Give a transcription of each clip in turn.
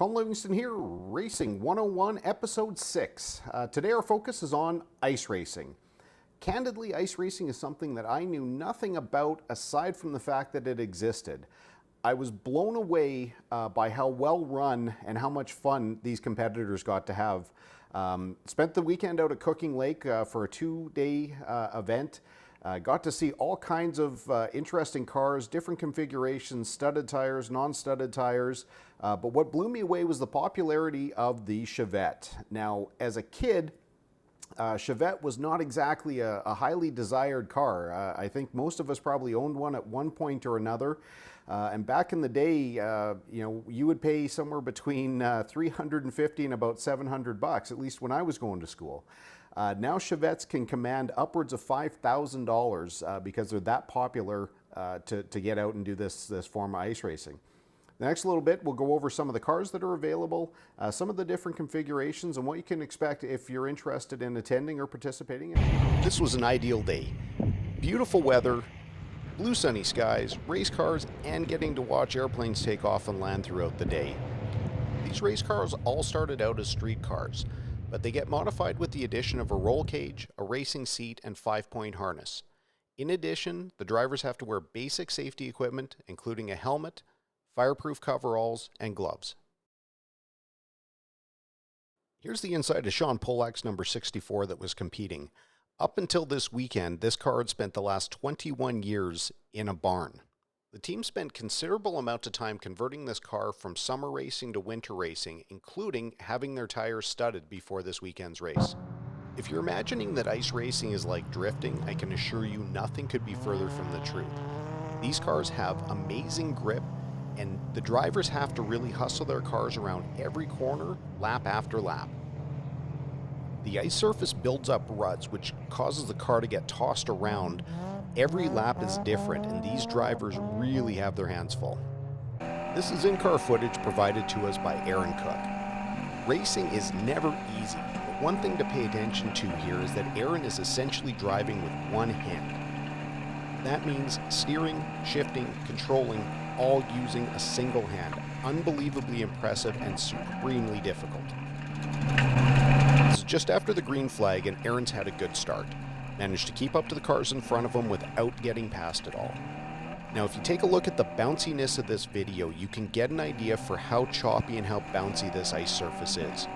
Colin Livingston here, Racing 101, Episode 6. Today our focus is on ice racing. Candidly, ice racing is something that I knew nothing about aside from the fact that it existed. I was blown away by how well run and how much fun these competitors got to have. Spent the weekend out at Cooking Lake for a 2-day event. Got to see all kinds of interesting cars, different configurations, studded tires, non-studded tires. But what blew me away was the popularity of the Chevette. Now, as a kid, Chevette was not exactly a highly desired car. I think most of us probably owned one at one point or another. And back in the day, you would pay somewhere between $350 and about $700, at least when I was going to school. Now Chevettes can command upwards of $5,000 because they're that popular to get out and do this form of ice racing. The next little bit, we'll go over some of the cars that are available, some of the different configurations, and what you can expect if you're interested in attending or participating. This was an ideal day. Beautiful weather, blue sunny skies, race cars, and getting to watch airplanes take off and land throughout the day. These race cars all started out as street cars, but they get modified with the addition of a roll cage, a racing seat, and 5-point harness. In addition, the drivers have to wear basic safety equipment, including a helmet, fireproof coveralls, and gloves. Here's the inside of Sean Polak's number 64 that was competing. Up until this weekend, this car had spent the last 21 years in a barn. The team spent considerable amount of time converting this car from summer racing to winter racing, including having their tires studded before this weekend's race. If you're imagining that ice racing is like drifting, I can assure you nothing could be further from the truth. These cars have amazing grip, and the drivers have to really hustle their cars around every corner, lap after lap. The ice surface builds up ruts, which causes the car to get tossed around. Every lap is different, and these drivers really have their hands full. This is in-car footage provided to us by Aaron Cook. Racing is never easy, but one thing to pay attention to here is that Aaron is essentially driving with one hand. That means steering, shifting, controlling, all using a single hand. Unbelievably impressive and supremely difficult. This is just after the green flag, and Aaron's had a good start. Managed to keep up to the cars in front of him without getting past it all. Now, if you take a look at the bounciness of this video, you can get an idea for how choppy and how bouncy this ice surface is.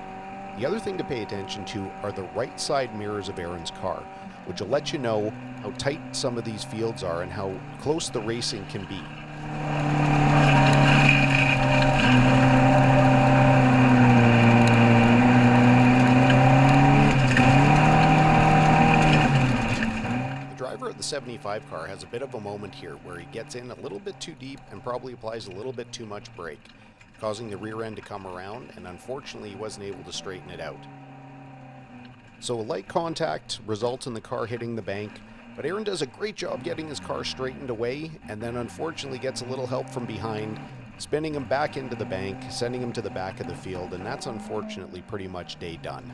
The other thing to pay attention to are the right side mirrors of Aaron's car, which will let you know how tight some of these fields are and how close the racing can be. The 75 car has a bit of a moment here where he gets in a little bit too deep and probably applies a little bit too much brake, causing the rear end to come around, and unfortunately he wasn't able to straighten it out. So a light contact results in the car hitting the bank, but Aaron does a great job getting his car straightened away, and then unfortunately gets a little help from behind, spinning him back into the bank, sending him to the back of the field, and that's unfortunately pretty much day done.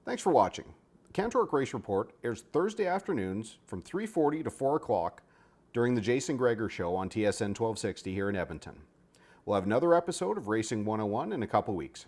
Thanks for watching. CanTorque Race Report airs Thursday afternoons from 3:40 to 4 o'clock during the Jason Greger Show on TSN 1260 here in Edmonton. We'll have another episode of Racing 101 in a couple weeks.